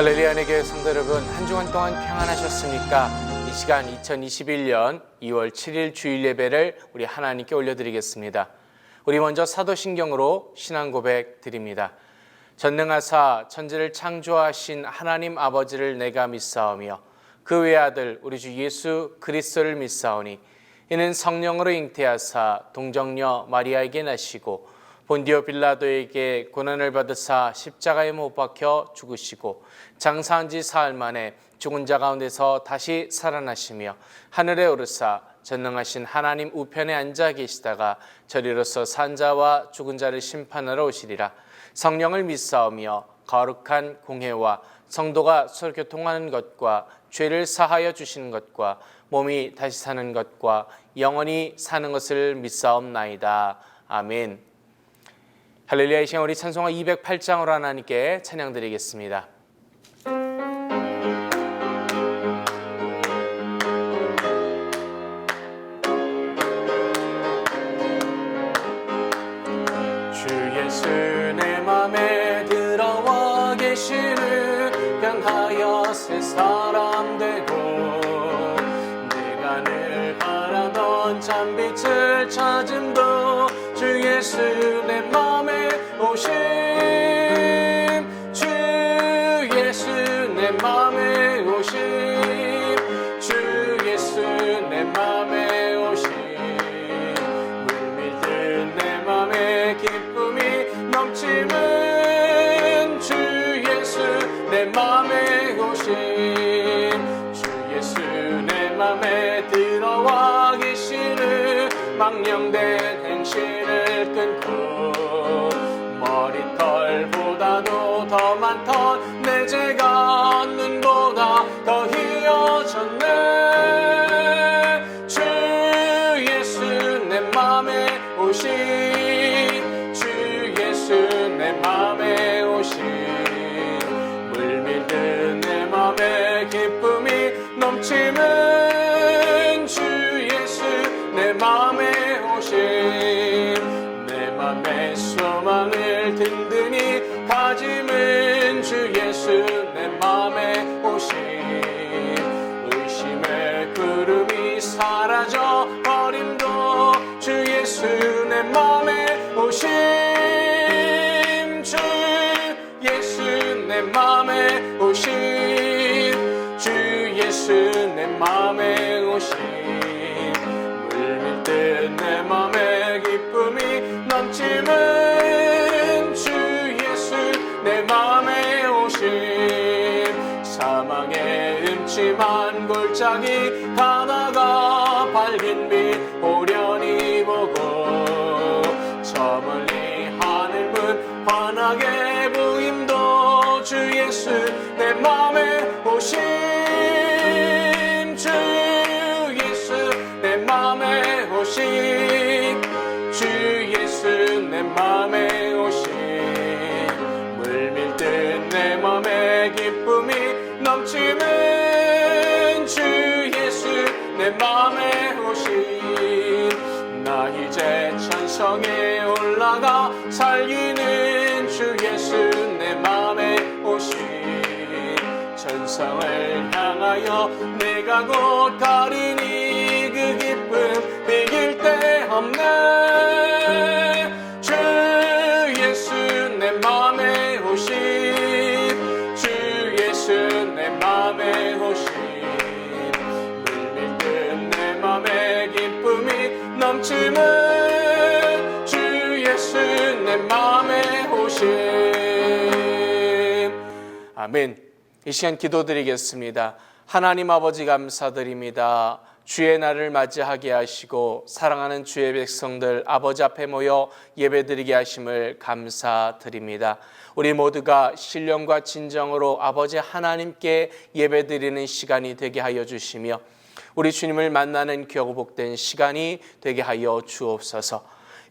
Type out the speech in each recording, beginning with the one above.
할렐루야 교회 성도 여러분, 한 주간 동안 평안하셨습니까? 이 시간 2021년 2월 7일 주일 예배를 우리 하나님께 올려드리겠습니다. 우리 먼저 사도신경으로 신앙 고백 드립니다. 전능하사 천지를 창조하신 하나님 아버지를 내가 믿사오며 그 외아들 우리 주 예수 그리스도를 믿사오니 이는 성령으로 잉태하사 동정녀 마리아에게 나시고 본디오 빌라도에게 고난을 받으사 십자가에 못 박혀 죽으시고 장사한 지 사흘 만에 죽은 자 가운데서 다시 살아나시며 하늘에 오르사 전능하신 하나님 우편에 앉아 계시다가 저리로서 산 자와 죽은 자를 심판하러 오시리라. 성령을 믿사오며 거룩한 공회와 성도가 서로 교통하는 것과 죄를 사하여 주시는 것과 몸이 다시 사는 것과 영원히 사는 것을 믿사옵나이다. 아멘. 할렐루야. 이 시간 우리 찬송가 208장으로 하나님께 찬양드리겠습니다. 주 예수 내 맘에 들어와 계시는 변하여 새 사람 되고 내가 늘 바라던 참빛을 찾음도 주 예수 내 맘에 오심 주 예수 내 맘에 오심 주 예수 내 맘에 오심 물밀듯 내 맘에 기쁨이 넘치는 주 예수 내 맘에 오심 주 예수 내 맘에 들어와 계시는 망령된 행실을 끊고 머리털보다도 더 많던 내 죄가 눈보다 더 희어졌네 주 예수 내 맘에 오신 주 예수 내 맘에 오신 물밀듯 내 맘에 기쁨이 넘치는 주 예수 내 맘에 오신 내 맘에 소망을 든든히 가짐은 주 예수 내 맘에 오신 의심의 구름이 사라져 버림도 주 예수 내 맘에 오신 주 예수 내 맘에 오신 주 예수 내 맘에 오신 물밀듯 내 맘에 기쁨이 넘치는 주 예수 내 맘에 오신 사망의 음침한 골짜기 가다가 밝은 빛 오련히 보고 저 멀리 하늘 문 환하게 보임도 주 예수 내 맘에 오신 주 예수 내 맘에 오신 주 예수 내 맘에 오신 물밀듯 내 맘에 기쁨이 넘치는 주 예수 내 맘에 오신 나 이제 천성에 올라가 살기는 주 예수 내 맘에 오신 천성을 향하여 내가 곧 가리니 그 기쁨 비길 데 없네 주 예수 내 맘에 오신 주 예수 내 맘에 오신 물밀듯 내 맘에 기쁨이 넘치는 주 예수 내 맘에 오신 아멘. 이 시간 기도드리겠습니다. 하나님 아버지 감사드립니다. 주의 날을 맞이하게 하시고 사랑하는 주의 백성들 아버지 앞에 모여 예배드리게 하심을 감사드립니다. 우리 모두가 신령과 진정으로 아버지 하나님께 예배드리는 시간이 되게 하여 주시며 우리 주님을 만나는 귀하고 복된 시간이 되게 하여 주옵소서.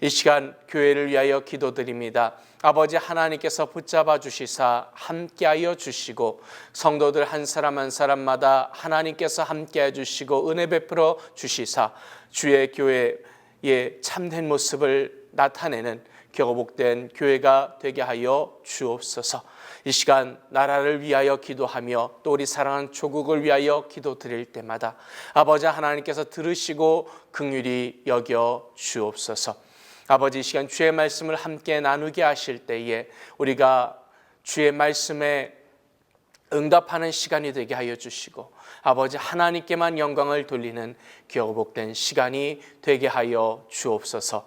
이 시간 교회를 위하여 기도드립니다. 아버지 하나님께서 붙잡아 주시사 함께하여 주시고 성도들 한 사람 한 사람마다 하나님께서 함께해 주시고 은혜 베풀어 주시사 주의 교회의 참된 모습을 나타내는 격복된 교회가 되게 하여 주옵소서. 이 시간 나라를 위하여 기도하며 또 우리 사랑하는 조국을 위하여 기도드릴 때마다 아버지 하나님께서 들으시고 긍휼히 여겨 주옵소서. 아버지 이 시간 주의 말씀을 함께 나누게 하실 때에 우리가 주의 말씀에 응답하는 시간이 되게 하여 주시고 아버지 하나님께만 영광을 돌리는 격복된 시간이 되게 하여 주옵소서.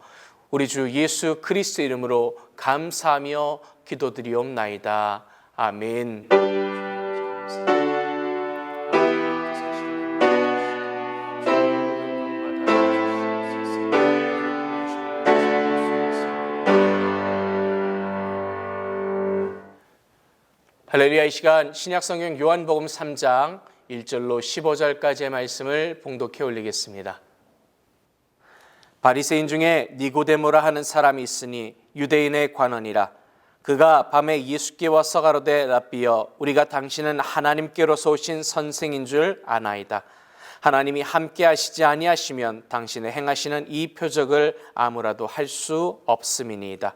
우리 주 예수 그리스도 이름으로 감사하며 기도드리옵나이다. 아멘. 할렐루야. 이 시간 신약성경 요한복음 3장 1절로 15절까지의 말씀을 봉독해 올리겠습니다. 바리새인 중에 니고데모라 하는 사람이 있으니 유대인의 관원이라. 그가 밤에 예수께 와서 가로되 랍비여 우리가 당신은 하나님께로서 오신 선생인 줄 아나이다. 하나님이 함께 하시지 아니하시면 당신의 행하시는 이 표적을 아무라도 할 수 없음이니이다.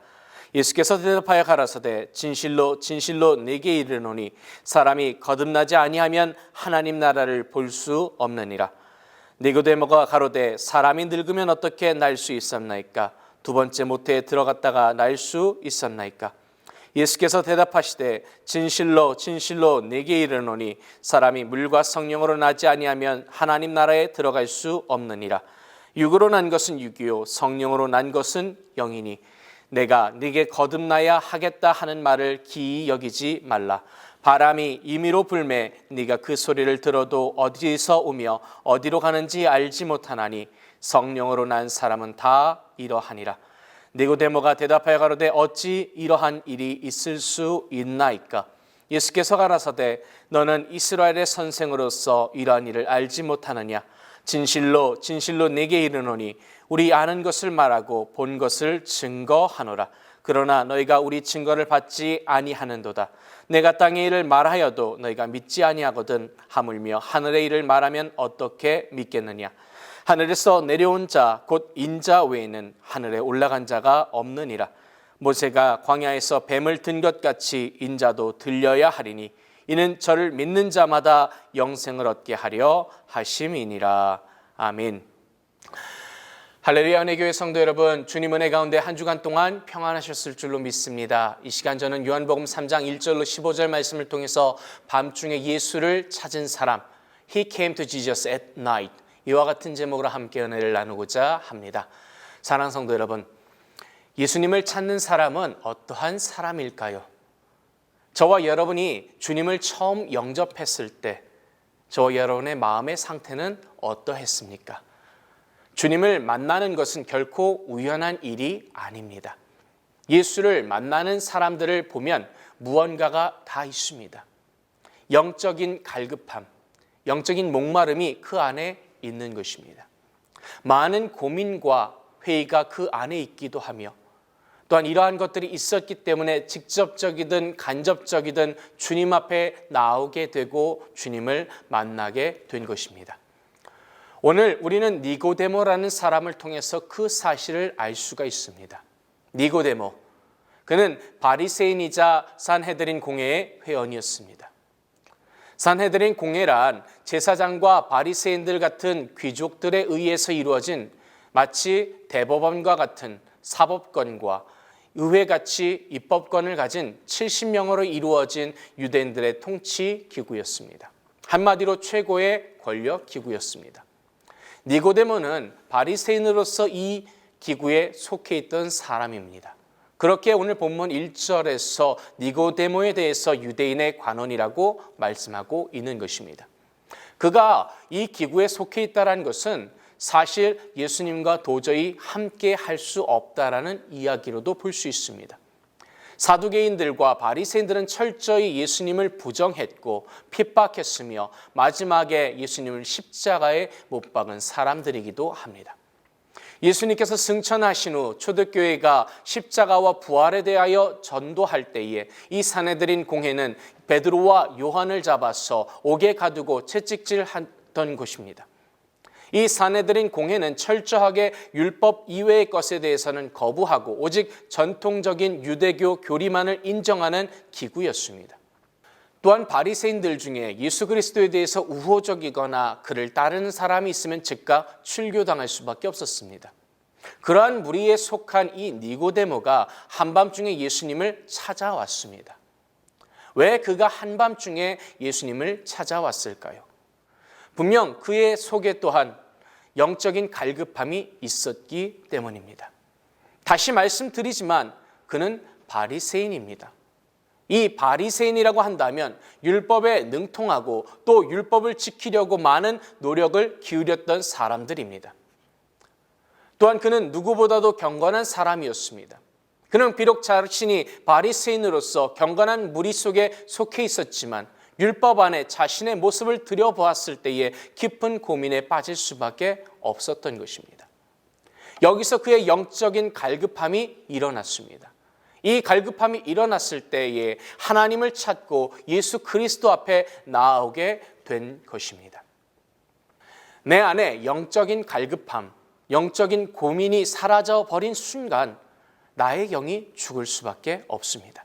예수께서 대답하여 가라사대 진실로 진실로 네게 이르노니 사람이 거듭나지 아니하면 하나님 나라를 볼 수 없느니라. 니고데모가 가로되 사람이 늙으면 어떻게 날 수 있었나이까? 두 번째 모태에 들어갔다가 날 수 있었나이까? 예수께서 대답하시되 진실로 진실로 네게 이르노니 사람이 물과 성령으로 나지 아니하면 하나님 나라에 들어갈 수 없느니라. 육으로 난 것은 육이요 성령으로 난 것은 영이니 내가 네게 거듭나야 하겠다 하는 말을 기이 여기지 말라. 바람이 임의로 불매 네가 그 소리를 들어도 어디서 오며 어디로 가는지 알지 못하나니 성령으로 난 사람은 다 이러하니라. 니고데모가 대답하여 가로되 어찌 이러한 일이 있을 수 있나이까? 예수께서 가라사대 너는 이스라엘의 선생으로서 이러한 일을 알지 못하느냐? 진실로 진실로 네게 이르노니 우리 아는 것을 말하고 본 것을 증거하노라. 그러나 너희가 우리 증거를 받지 아니하는도다. 내가 땅의 일을 말하여도 너희가 믿지 아니하거든 하물며 하늘의 일을 말하면 어떻게 믿겠느냐? 하늘에서 내려온 자 곧 인자 외에는 하늘에 올라간 자가 없느니라. 모세가 광야에서 뱀을 든 것 같이 인자도 들려야 하리니 이는 저를 믿는 자마다 영생을 얻게 하려 하심이니라. 아멘. 할렐루야. 은혜교회 성도 여러분, 주님 은혜 가운데 한 주간 동안 평안하셨을 줄로 믿습니다. 이 시간 저는 요한복음 3장 1절로 15절 말씀을 통해서 밤중에 예수를 찾은 사람, He came to Jesus at night, 이와 같은 제목으로 함께 은혜를 나누고자 합니다. 사랑하는 성도 여러분, 예수님을 찾는 사람은 어떠한 사람일까요? 저와 여러분이 주님을 처음 영접했을 때 저와 여러분의 마음의 상태는 어떠했습니까? 주님을 만나는 것은 결코 우연한 일이 아닙니다. 예수를 만나는 사람들을 보면 무언가가 다 있습니다. 영적인 갈급함, 영적인 목마름이 그 안에 있는 것입니다. 많은 고민과 회의가 그 안에 있기도 하며 또한 이러한 것들이 있었기 때문에 직접적이든 간접적이든 주님 앞에 나오게 되고 주님을 만나게 된 것입니다. 오늘 우리는 니고데모라는 사람을 통해서 그 사실을 알 수가 있습니다. 니고데모, 그는 바리새인이자 산헤드린 공회의 회원이었습니다. 산헤드린 공회란 제사장과 바리새인들 같은 귀족들에 의해서 이루어진 마치 대법원과 같은 사법권과 의회같이 입법권을 가진 70명으로 이루어진 유대인들의 통치 기구였습니다. 한마디로 최고의 권력 기구였습니다. 니고데모는 바리새인으로서 이 기구에 속해 있던 사람입니다. 그렇게 오늘 본문 1절에서 니고데모에 대해서 유대인의 관원이라고 말씀하고 있는 것입니다. 그가 이 기구에 속해 있다는 것은 사실 예수님과 도저히 함께 할 수 없다라는 이야기로도 볼 수 있습니다. 사두개인들과 바리새인들은 철저히 예수님을 부정했고 핍박했으며 마지막에 예수님을 십자가에 못 박은 사람들이기도 합니다. 예수님께서 승천하신 후 초대교회가 십자가와 부활에 대하여 전도할 때에 이 산헤드린 공회는 베드로와 요한을 잡아서 옥에 가두고 채찍질했던 곳입니다. 이 사내들인 공회는 철저하게 율법 이외의 것에 대해서는 거부하고 오직 전통적인 유대교 교리만을 인정하는 기구였습니다. 또한 바리새인들 중에 예수 그리스도에 대해서 우호적이거나 그를 따르는 사람이 있으면 즉각 출교당할 수밖에 없었습니다. 그러한 무리에 속한 이 니고데모가 한밤중에 예수님을 찾아왔습니다. 왜 그가 한밤중에 예수님을 찾아왔을까요? 분명 그의 속에 또한 영적인 갈급함이 있었기 때문입니다. 다시 말씀드리지만 그는 바리새인입니다. 이 바리새인이라고 한다면 율법에 능통하고 또 율법을 지키려고 많은 노력을 기울였던 사람들입니다. 또한 그는 누구보다도 경건한 사람이었습니다. 그는 비록 자신이 바리새인으로서 경건한 무리 속에 속해 있었지만 율법 안에 자신의 모습을 들여보았을 때에 깊은 고민에 빠질 수밖에 없었던 것입니다. 여기서 그의 영적인 갈급함이 일어났습니다. 이 갈급함이 일어났을 때에 하나님을 찾고 예수 그리스도 앞에 나아오게 된 것입니다. 내 안에 영적인 갈급함, 영적인 고민이 사라져버린 순간 나의 영이 죽을 수밖에 없습니다.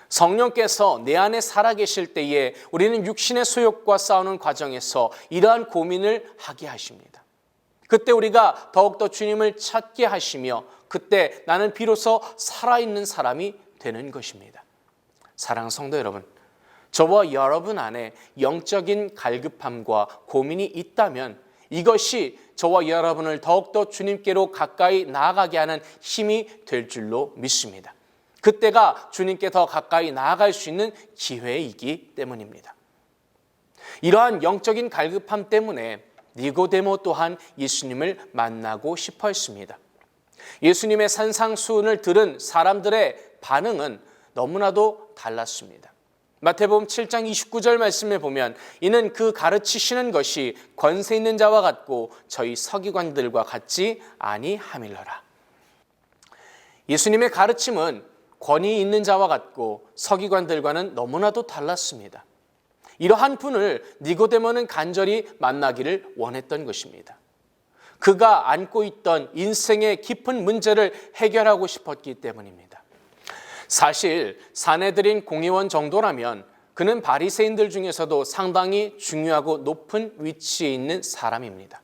성령께서 내 안에 살아계실 때에 우리는 육신의 소욕과 싸우는 과정에서 이러한 고민을 하게 하십니다. 그때 우리가 더욱더 주님을 찾게 하시며 그때 나는 비로소 살아있는 사람이 되는 것입니다. 사랑하는 성도 여러분, 저와 여러분 안에 영적인 갈급함과 고민이 있다면 이것이 저와 여러분을 더욱더 주님께로 가까이 나아가게 하는 힘이 될 줄로 믿습니다. 그때가 주님께 더 가까이 나아갈 수 있는 기회이기 때문입니다. 이러한 영적인 갈급함 때문에 니고데모 또한 예수님을 만나고 싶어 했습니다. 예수님의 산상수훈을 들은 사람들의 반응은 너무나도 달랐습니다. 마태복음 7장 29절 말씀에 보면 이는 그 가르치시는 것이 권세 있는 자와 같고 저희 서기관들과 같지 아니함일러라. 예수님의 가르침은 권위 있는 자와 같고 서기관들과는 너무나도 달랐습니다. 이러한 분을 니고데모는 간절히 만나기를 원했던 것입니다. 그가 안고 있던 인생의 깊은 문제를 해결하고 싶었기 때문입니다. 사실 사내들인 공의원 정도라면 그는 바리새인들 중에서도 상당히 중요하고 높은 위치에 있는 사람입니다.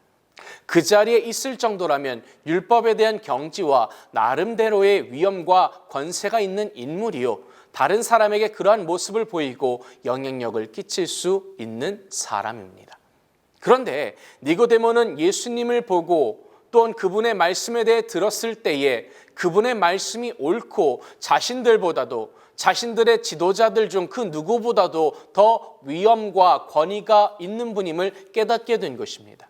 그 자리에 있을 정도라면 율법에 대한 경지와 나름대로의 위엄과 권세가 있는 인물이요, 다른 사람에게 그러한 모습을 보이고 영향력을 끼칠 수 있는 사람입니다. 그런데 니고데모는 예수님을 보고 또한 그분의 말씀에 대해 들었을 때에 그분의 말씀이 옳고 자신들보다도 자신들의 지도자들 중 그 누구보다도 더 위엄과 권위가 있는 분임을 깨닫게 된 것입니다.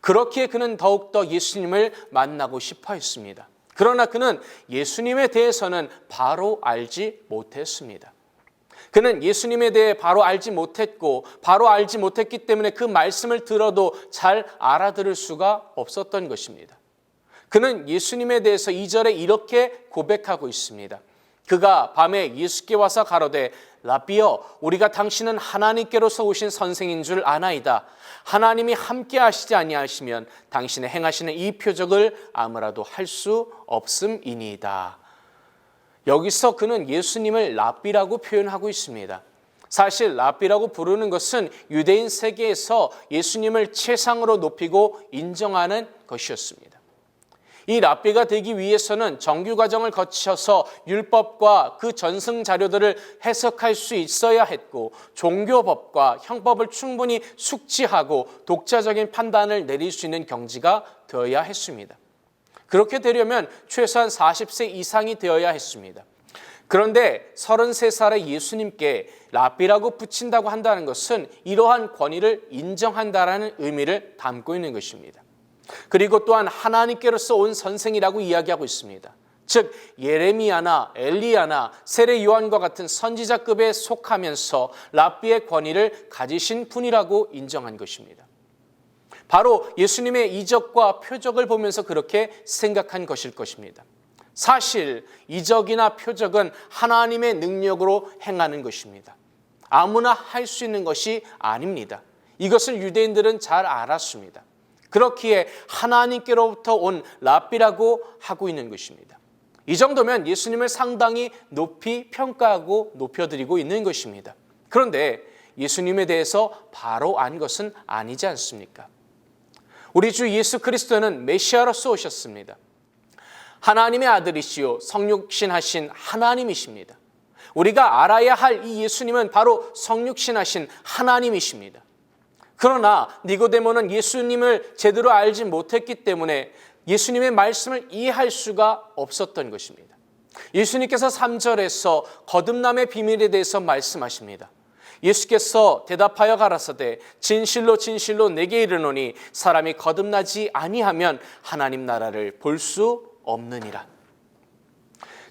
그렇기에 그는 더욱더 예수님을 만나고 싶어 했습니다. 그러나 그는 예수님에 대해서는 바로 알지 못했습니다. 그는 예수님에 대해 바로 알지 못했고 바로 알지 못했기 때문에 그 말씀을 들어도 잘 알아들을 수가 없었던 것입니다. 그는 예수님에 대해서 2절에 이렇게 고백하고 있습니다. 그가 밤에 예수께 와서 가로되 라비여, 우리가 당신은 하나님께로서 오신 선생인 줄 아나이다. 하나님이 함께 하시지 아니하시면 당신의 행하시는 이 표적을 아무라도 할 수 없음이니이다. 여기서 그는 예수님을 랍비라고 표현하고 있습니다. 사실 랍비라고 부르는 것은 유대인 세계에서 예수님을 최상으로 높이고 인정하는 것이었습니다. 이 랍비가 되기 위해서는 정규 과정을 거쳐서 율법과 그 전승 자료들을 해석할 수 있어야 했고 종교법과 형법을 충분히 숙지하고 독자적인 판단을 내릴 수 있는 경지가 되어야 했습니다. 그렇게 되려면 최소한 40세 이상이 되어야 했습니다. 그런데 33살의 예수님께 랍비라고 붙인다고 한다는 것은 이러한 권위를 인정한다라는 의미를 담고 있는 것입니다. 그리고 또한 하나님께로서 온 선생이라고 이야기하고 있습니다. 즉 예레미야나 엘리야나 세례 요한과 같은 선지자급에 속하면서 랍비의 권위를 가지신 분이라고 인정한 것입니다. 바로 예수님의 이적과 표적을 보면서 그렇게 생각한 것일 것입니다. 사실 이적이나 표적은 하나님의 능력으로 행하는 것입니다. 아무나 할 수 있는 것이 아닙니다. 이것을 유대인들은 잘 알았습니다. 그렇기에 하나님께로부터 온 랍비라고 하고 있는 것입니다. 이 정도면 예수님을 상당히 높이 평가하고 높여드리고 있는 것입니다. 그런데 예수님에 대해서 바로 안 것은 아니지 않습니까? 우리 주 예수 그리스도는 메시아로서 오셨습니다. 하나님의 아들이시요 성육신하신 하나님이십니다. 우리가 알아야 할 이 예수님은 바로 성육신하신 하나님이십니다. 그러나 니고데모는 예수님을 제대로 알지 못했기 때문에 예수님의 말씀을 이해할 수가 없었던 것입니다. 예수님께서 3절에서 거듭남의 비밀에 대해서 말씀하십니다. 예수께서 대답하여 가라사대 진실로 진실로 내게 이르노니 사람이 거듭나지 아니하면 하나님 나라를 볼 수 없느니라.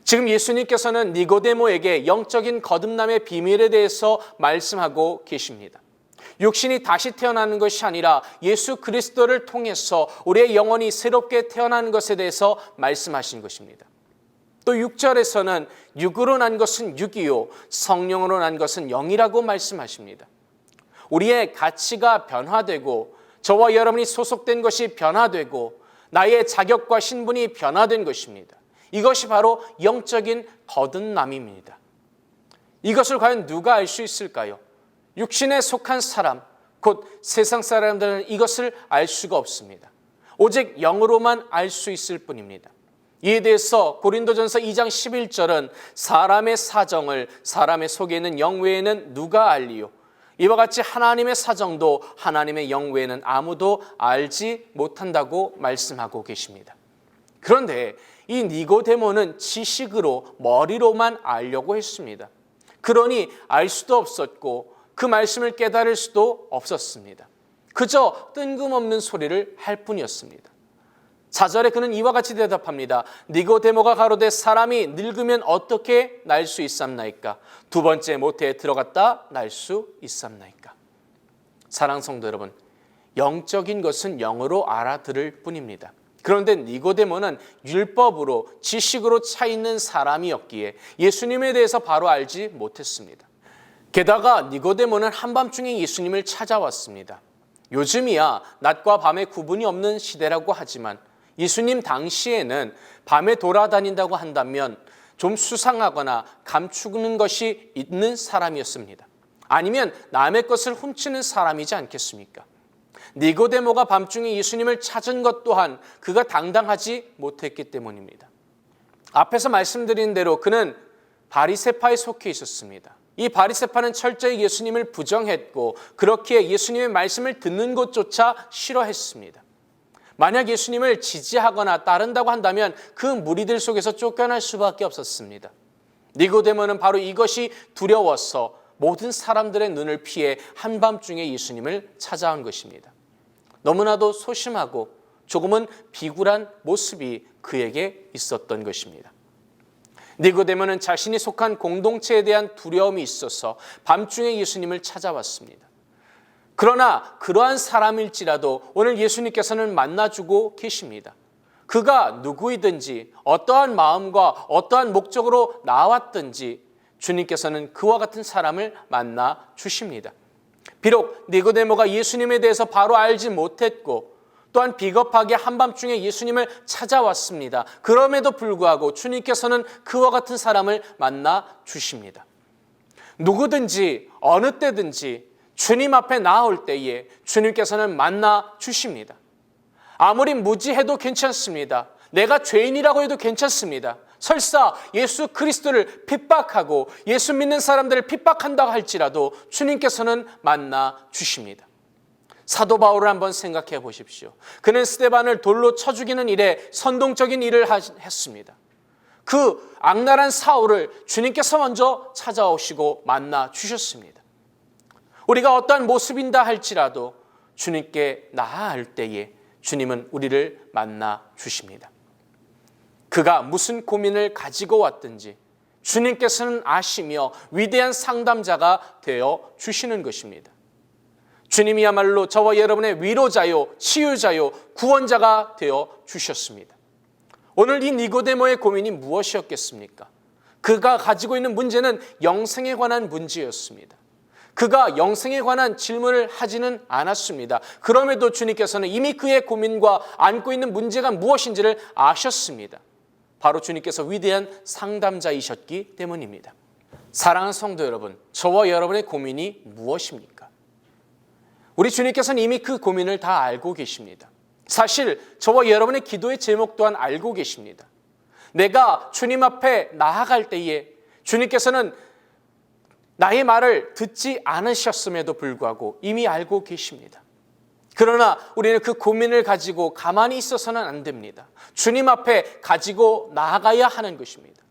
지금 예수님께서는 니고데모에게 영적인 거듭남의 비밀에 대해서 말씀하고 계십니다. 육신이 다시 태어나는 것이 아니라 예수 그리스도를 통해서 우리의 영혼이 새롭게 태어나는 것에 대해서 말씀하신 것입니다. 또 6절에서는 육으로 난 것은 육이요 성령으로 난 것은 영이라고 말씀하십니다. 우리의 가치가 변화되고 저와 여러분이 소속된 것이 변화되고 나의 자격과 신분이 변화된 것입니다. 이것이 바로 영적인 거듭남입니다. 이것을 과연 누가 알 수 있을까요? 육신에 속한 사람, 곧 세상 사람들은 이것을 알 수가 없습니다. 오직 영으로만 알 수 있을 뿐입니다. 이에 대해서 고린도전서 2장 11절은 사람의 사정을 사람의 속에 있는 영 외에는 누가 알리요? 이와 같이 하나님의 사정도 하나님의 영 외에는 아무도 알지 못한다고 말씀하고 계십니다. 그런데 이 니고데모는 지식으로 머리로만 알려고 했습니다. 그러니 알 수도 없었고 그 말씀을 깨달을 수도 없었습니다. 그저 뜬금없는 소리를 할 뿐이었습니다. 4절에 그는 이와 같이 대답합니다. 니고데모가 가로되 사람이 늙으면 어떻게 날 수 있삼나이까? 두 번째 모태에 들어갔다 날 수 있삼나이까? 사랑하는 성도 여러분, 영적인 것은 영으로 알아들을 뿐입니다. 그런데 니고데모는 율법으로 지식으로 차 있는 사람이었기에 예수님에 대해서 바로 알지 못했습니다. 게다가 니고데모는 한밤중에 예수님을 찾아왔습니다. 요즘이야 낮과 밤의 구분이 없는 시대라고 하지만 예수님 당시에는 밤에 돌아다닌다고 한다면 좀 수상하거나 감추는 것이 있는 사람이었습니다. 아니면 남의 것을 훔치는 사람이지 않겠습니까? 니고데모가 밤중에 예수님을 찾은 것 또한 그가 당당하지 못했기 때문입니다. 앞에서 말씀드린 대로 그는 바리새파에 속해 있었습니다. 이 바리새파는 철저히 예수님을 부정했고 그렇기에 예수님의 말씀을 듣는 것조차 싫어했습니다. 만약 예수님을 지지하거나 따른다고 한다면 그 무리들 속에서 쫓겨날 수밖에 없었습니다. 니고데모는 바로 이것이 두려워서 모든 사람들의 눈을 피해 한밤중에 예수님을 찾아온 것입니다. 너무나도 소심하고 조금은 비굴한 모습이 그에게 있었던 것입니다. 니고데모는 자신이 속한 공동체에 대한 두려움이 있어서 밤중에 예수님을 찾아왔습니다. 그러나 그러한 사람일지라도 오늘 예수님께서는 만나주고 계십니다. 그가 누구이든지 어떠한 마음과 어떠한 목적으로 나왔든지 주님께서는 그와 같은 사람을 만나 주십니다. 비록 니고데모가 예수님에 대해서 바로 알지 못했고 또한 비겁하게 한밤중에 예수님을 찾아왔습니다. 그럼에도 불구하고 주님께서는 그와 같은 사람을 만나 주십니다. 누구든지 어느 때든지 주님 앞에 나올 때에 주님께서는 만나 주십니다. 아무리 무지해도 괜찮습니다. 내가 죄인이라고 해도 괜찮습니다. 설사 예수 그리스도를 핍박하고 예수 믿는 사람들을 핍박한다고 할지라도 주님께서는 만나 주십니다. 사도 바울을 한번 생각해 보십시오. 그는 스데반을 돌로 쳐 죽이는 일에 선동적인 일을 했습니다. 그 악랄한 사울을 주님께서 먼저 찾아오시고 만나 주셨습니다. 우리가 어떠한 모습인다 할지라도 주님께 나아갈 때에 주님은 우리를 만나 주십니다. 그가 무슨 고민을 가지고 왔든지 주님께서는 아시며 위대한 상담자가 되어 주시는 것입니다. 주님이야말로 저와 여러분의 위로자요, 치유자요, 구원자가 되어 주셨습니다. 오늘 이 니고데모의 고민이 무엇이었겠습니까? 그가 가지고 있는 문제는 영생에 관한 문제였습니다. 그가 영생에 관한 질문을 하지는 않았습니다. 그럼에도 주님께서는 이미 그의 고민과 안고 있는 문제가 무엇인지를 아셨습니다. 바로 주님께서 위대한 상담자이셨기 때문입니다. 사랑하는 성도 여러분, 저와 여러분의 고민이 무엇입니까? 우리 주님께서는 이미 그 고민을 다 알고 계십니다. 사실 저와 여러분의 기도의 제목 또한 알고 계십니다. 내가 주님 앞에 나아갈 때에 주님께서는 나의 말을 듣지 않으셨음에도 불구하고 이미 알고 계십니다. 그러나 우리는 그 고민을 가지고 가만히 있어서는 안 됩니다. 주님 앞에 가지고 나아가야 하는 것입니다.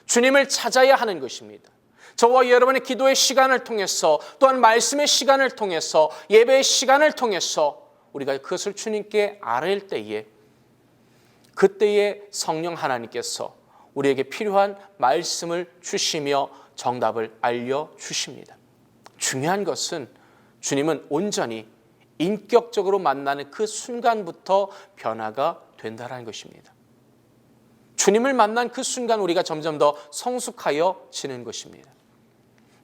주님을 찾아야 하는 것입니다. 저와 여러분의 기도의 시간을 통해서 또한 말씀의 시간을 통해서 예배의 시간을 통해서 우리가 그것을 주님께 아뢰일 때에 그때에 성령 하나님께서 우리에게 필요한 말씀을 주시며 정답을 알려주십니다. 중요한 것은 주님은 온전히 인격적으로 만나는 그 순간부터 변화가 된다는 것입니다. 주님을 만난 그 순간 우리가 점점 더 성숙하여지는 것입니다.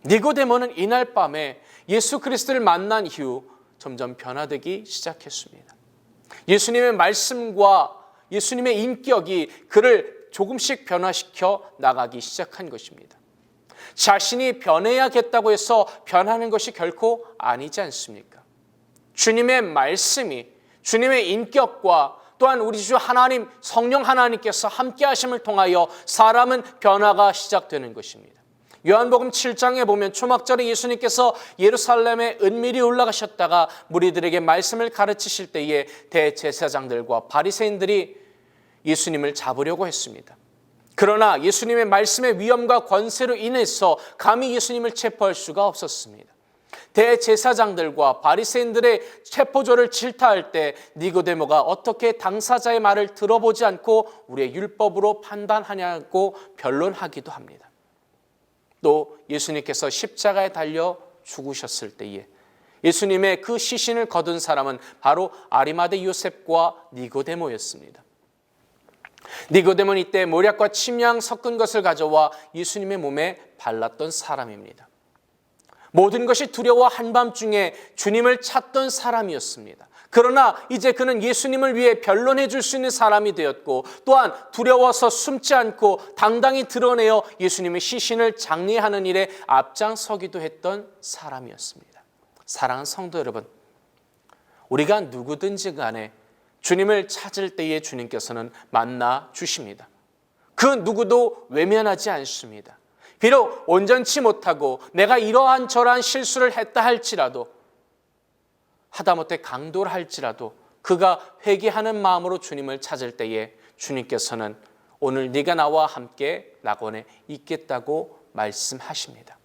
니고데모는 이날 밤에 예수 그리스도를 만난 이후 점점 변화되기 시작했습니다. 예수님의 말씀과 예수님의 인격이 그를 조금씩 변화시켜 나가기 시작한 것입니다. 자신이 변해야겠다고 해서 변하는 것이 결코 아니지 않습니까? 주님의 말씀이 주님의 인격과 또한 우리 주 하나님 성령 하나님께서 함께 하심을 통하여 사람은 변화가 시작되는 것입니다. 요한복음 7장에 보면 초막절에 예수님께서 예루살렘에 은밀히 올라가셨다가 무리들에게 말씀을 가르치실 때에 대제사장들과 바리새인들이 예수님을 잡으려고 했습니다. 그러나 예수님의 말씀의 위엄과 권세로 인해서 감히 예수님을 체포할 수가 없었습니다. 대제사장들과 바리새인들의 체포조를 질타할 때 니고데모가 어떻게 당사자의 말을 들어보지 않고 우리의 율법으로 판단하냐고 변론하기도 합니다. 또 예수님께서 십자가에 달려 죽으셨을 때에 예수님의 그 시신을 거둔 사람은 바로 아리마대 요셉과 니고데모였습니다. 니고데모는 이때 모략과 침향 섞은 것을 가져와 예수님의 몸에 발랐던 사람입니다. 모든 것이 두려워 한밤중에 주님을 찾던 사람이었습니다. 그러나 이제 그는 예수님을 위해 변론해 줄 수 있는 사람이 되었고 또한 두려워서 숨지 않고 당당히 드러내어 예수님의 시신을 장례하는 일에 앞장서기도 했던 사람이었습니다. 사랑하는 성도 여러분, 우리가 누구든지 간에 주님을 찾을 때에 주님께서는 만나 주십니다. 그 누구도 외면하지 않습니다. 비록 온전치 못하고 내가 이러한 저러한 실수를 했다 할지라도 하다못해 강도를 할지라도 그가 회개하는 마음으로 주님을 찾을 때에 주님께서는 오늘 네가 나와 함께 낙원에 있겠다고 말씀하십니다.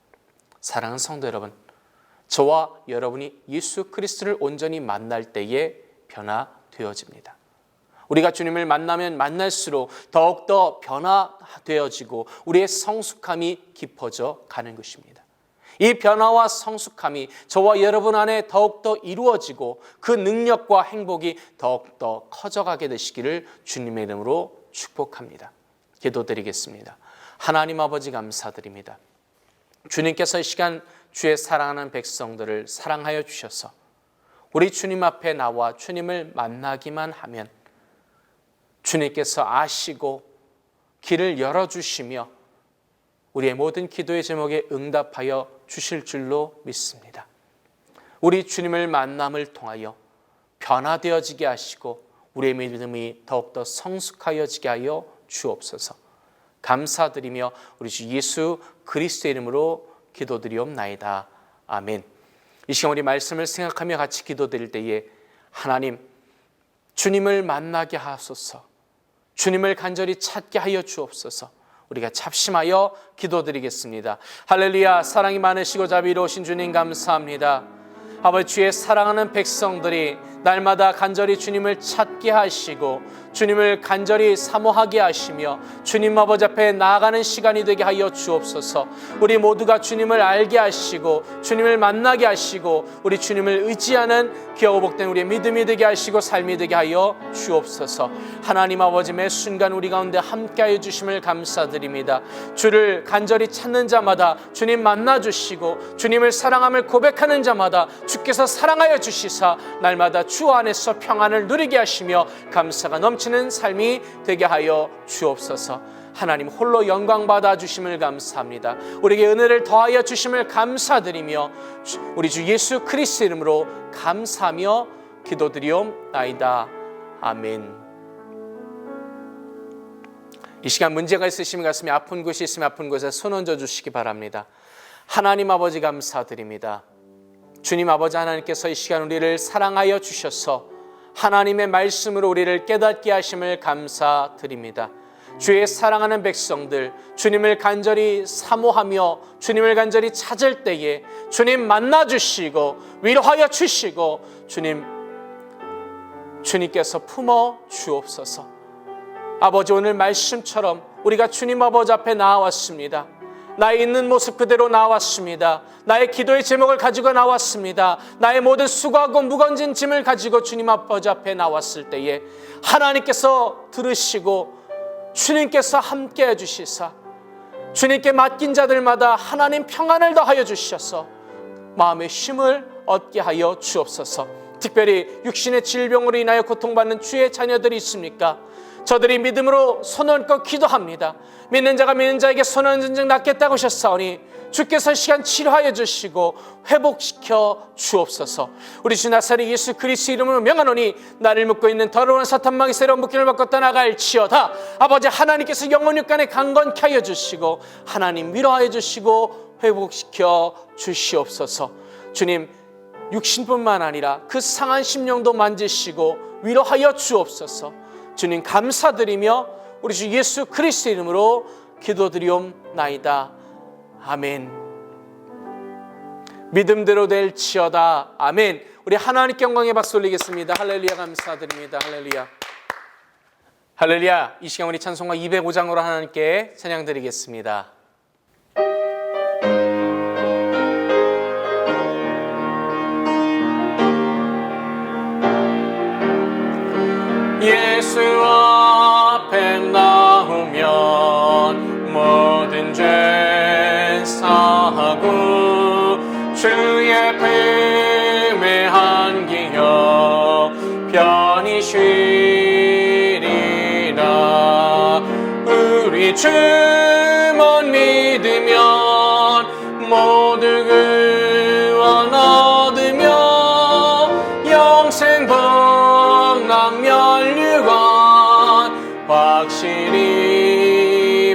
사랑하는 성도 여러분, 저와 여러분이 예수 그리스도를 온전히 만날 때에 변화되어집니다. 우리가 주님을 만나면 만날수록 더욱더 변화되어지고 우리의 성숙함이 깊어져 가는 것입니다. 이 변화와 성숙함이 저와 여러분 안에 더욱더 이루어지고 그 능력과 행복이 더욱더 커져가게 되시기를 주님의 이름으로 축복합니다. 기도드리겠습니다. 하나님 아버지 감사드립니다. 주님께서 이 시간 주의 사랑하는 백성들을 사랑하여 주셔서 우리 주님 앞에 나와 주님을 만나기만 하면 주님께서 아시고 길을 열어주시며 우리의 모든 기도의 제목에 응답하여 주실 줄로 믿습니다. 우리 주님을 만남을 통하여 변화되어지게 하시고 우리의 믿음이 더욱더 성숙하여지게 하여 주옵소서. 감사드리며 우리 주 예수 그리스도의 이름으로 기도드리옵나이다. 아멘. 이 시간 우리 말씀을 생각하며 같이 기도드릴 때에 하나님 주님을 만나게 하소서, 주님을 간절히 찾게 하여 주옵소서. 우리가 합심하여 기도드리겠습니다. 할렐루야. 사랑이 많으시고 자비로우신 주님 감사합니다. 아버지, 주의 사랑하는 백성들이 날마다 간절히 주님을 찾게 하시고 주님을 간절히 사모하게 하시며 주님 아버지 앞에 나아가는 시간이 되게 하여 주옵소서. 우리 모두가 주님을 알게 하시고 주님을 만나게 하시고 우리 주님을 의지하는 귀하고 복된 우리의 믿음이 되게 하시고 삶이 되게 하여 주옵소서. 하나님 아버지, 매 순간 우리 가운데 함께하여 주심을 감사드립니다. 주를 간절히 찾는 자마다 주님 만나 주시고 주님을 사랑함을 고백하는 자마다 주께서 사랑하여 주시사 날마다 주 안에서 평안을 누리게 하시며 감사가 넘치는 삶이 되게 하여 주옵소서. 하나님 홀로 영광 받아 주심을 감사합니다. 우리에게 은혜를 더하여 주심을 감사드리며 우리 주 예수 그리스도 이름으로 감사하며 기도드리옵나이다. 아멘. 이 시간 문제가 있으시면 가슴에 아픈 곳이 있으면 아픈 곳에 손 얹어 주시기 바랍니다. 하나님 아버지 감사드립니다. 주님 아버지 하나님께서 이 시간 우리를 사랑하여 주셔서 하나님의 말씀으로 우리를 깨닫게 하심을 감사드립니다. 주의 사랑하는 백성들, 주님을 간절히 사모하며 주님을 간절히 찾을 때에 주님 만나 주시고 위로하여 주시고 주님께서 품어 주옵소서. 아버지, 오늘 말씀처럼 우리가 주님 아버지 앞에 나왔습니다. 나의 있는 모습 그대로 나왔습니다. 나의 기도의 제목을 가지고 나왔습니다. 나의 모든 수고하고 무거운 짐을 가지고 주님 아버지 앞에 나왔을 때에 하나님께서 들으시고 주님께서 함께 해주시사 주님께 맡긴 자들마다 하나님 평안을 더하여 주셔서 마음의 힘을 얻게 하여 주옵소서. 특별히 육신의 질병으로 인하여 고통받는 주의 자녀들이 있습니까? 저들이 믿음으로 손 얹고 기도합니다. 믿는 자가 믿는 자에게 손 얹은 즉 낫겠다고 하셨사오니 주께서 시간 치료하여 주시고 회복시켜 주옵소서. 우리 주 나사렛 예수 그리스도 이름으로 명하노니 나를 묶고 있는 더러운 사탄막이 새로운 묶임을 받고 떠나갈지어다. 아버지 하나님께서 영혼 육간에 강건케 하여 주시고 하나님 위로하여 주시고 회복시켜 주시옵소서. 주님, 육신뿐만 아니라 그 상한 심령도 만지시고 위로하여 주옵소서. 주님 감사드리며 우리 주 예수 그리스도 이름으로 기도드리옵나이다. 아멘. 믿음대로 될지어다. 아멘. 우리 하나님께 영광의 박수 올리겠습니다. 할렐루야. 감사드립니다. 할렐루야. 할렐루야. 이 시간 우리 찬송가 205장으로 하나님께 찬양 드리겠습니다. 예수 앞에 나오면 모든 죄 사하고 주의 품에 안기어 편히 쉬리라. 우리 주만 믿으면 모두 구원 얻으며 영생 복락 멸류관 확실히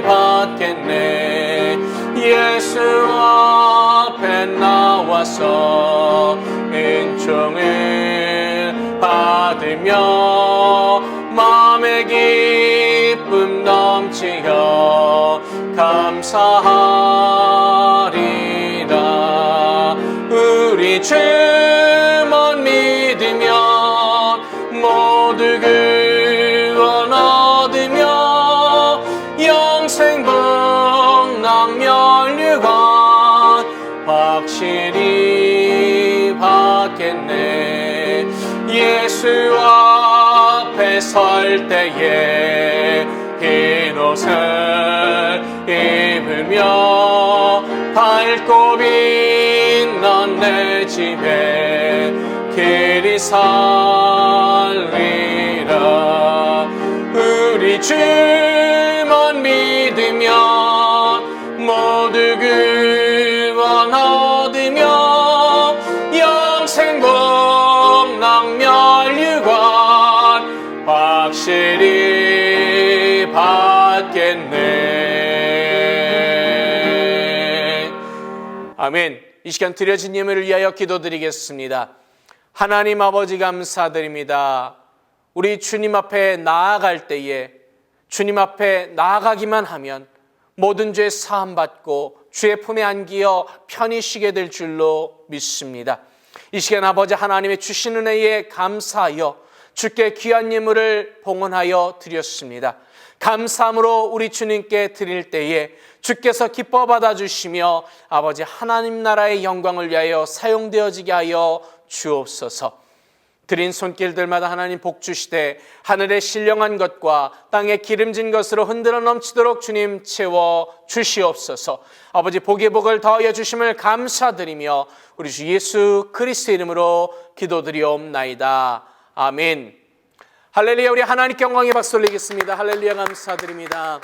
받겠네. 예수 앞에 나와서 은총을 받으며 마음의 기쁨 넘치어 감사하리라. 우리 주만 믿으면 모두 구원 얻으며 영생 복락 멸류관 확실히 받겠네. 예수 앞에 설 때에 흰 옷을 입으며 밝고 빛난 내 집에 길이 살리라. 우리 주만 믿으면 모두 구원 얻으며 영생 복락 멸류관 확실히 받겠네. 아멘. 이 시간 드려진 예물을 위하여 기도드리겠습니다. 하나님 아버지 감사드립니다. 우리 주님 앞에 나아갈 때에 주님 앞에 나아가기만 하면 모든 죄 사함받고 주의 품에 안기어 편히 쉬게 될 줄로 믿습니다. 이 시간 아버지 하나님의 주신 은혜에 감사하여 주께 귀한 예물을 봉헌하여 드렸습니다. 감사함으로 우리 주님께 드릴 때에 주께서 기뻐 받아주시며 아버지 하나님 나라의 영광을 위하여 사용되어지게 하여 주옵소서. 드린 손길들마다 하나님 복 주시되 하늘의 신령한 것과 땅의 기름진 것으로 흔들어 넘치도록 주님 채워 주시옵소서. 아버지 복의 복을 더하여 주심을 감사드리며 우리 주 예수 그리스도 이름으로 기도드리옵나이다. 아멘. 할렐루야. 우리 하나님께 영광의 박수 올리겠습니다. 할렐루야. 감사드립니다.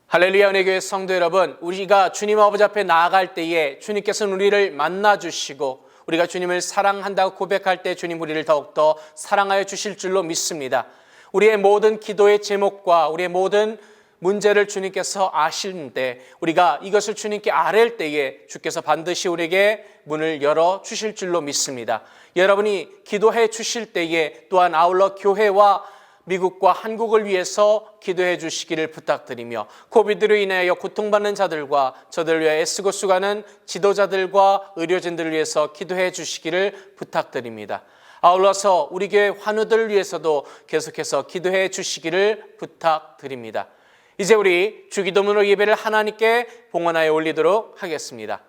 할렐루야. 은혜교회 성도 여러분, 우리가 주님 아버지 앞에 나아갈 때에 주님께서는 우리를 만나주시고 우리가 주님을 사랑한다고 고백할 때 주님 우리를 더욱더 사랑하여 주실 줄로 믿습니다. 우리의 모든 기도의 제목과 우리의 모든 문제를 주님께서 아시는데 우리가 이것을 주님께 아뢰을 때에 주께서 반드시 우리에게 문을 열어 주실 줄로 믿습니다. 여러분이 기도해 주실 때에 또한 아울러 교회와 미국과 한국을 위해서 기도해 주시기를 부탁드리며 코비드로 인하여 고통받는 자들과 저들을 위해 애쓰고 수고하는 지도자들과 의료진들을 위해서 기도해 주시기를 부탁드립니다. 아울러서 우리 교회 환우들을 위해서도 계속해서 기도해 주시기를 부탁드립니다. 이제 우리 주기도문으로 예배를 하나님께 봉헌하여 올리도록 하겠습니다.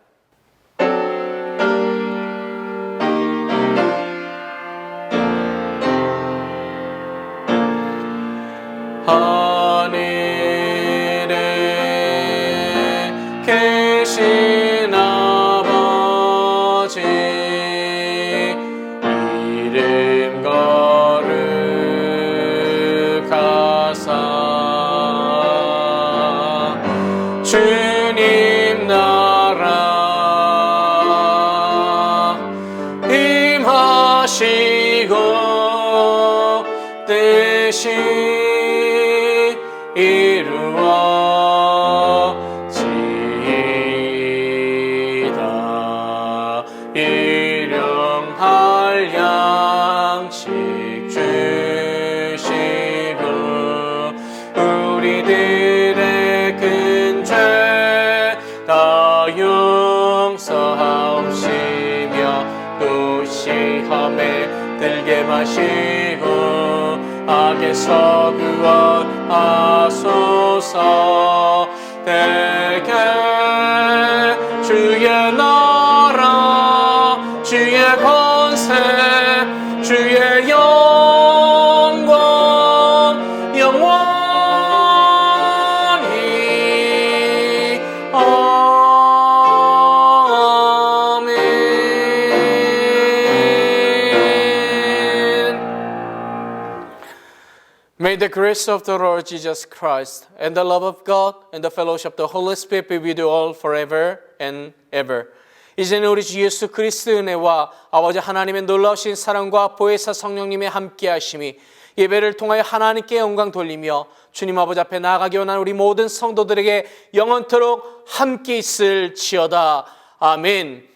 하늘에 계신 아버지 이름 거룩하사 주님 나라 임하시고 뜻이 이루어지이다. 일용할 양식 주시고 우리들의 큰 죄 다 용서하옵시며 또 시험에 들게 마시고 악에서 구원하소서. 대개 주의 나라 주의 권세 주의 영광 영원히 아멘. May the grace of the Lord Jesus Christ and the love of God and the fellowship of the Holy Spirit be with you all forever and ever. 이제는 우리 주 예수 그리스도의 은혜와 아버지 하나님의 놀라우신 사랑과 보혜사 성령님의 함께하심이 예배를 통하여 하나님께 영광 돌리며 주님 아버지 앞에 나아가기 원하는 우리 모든 성도들에게 영원토록 함께 있을지어다. 아멘.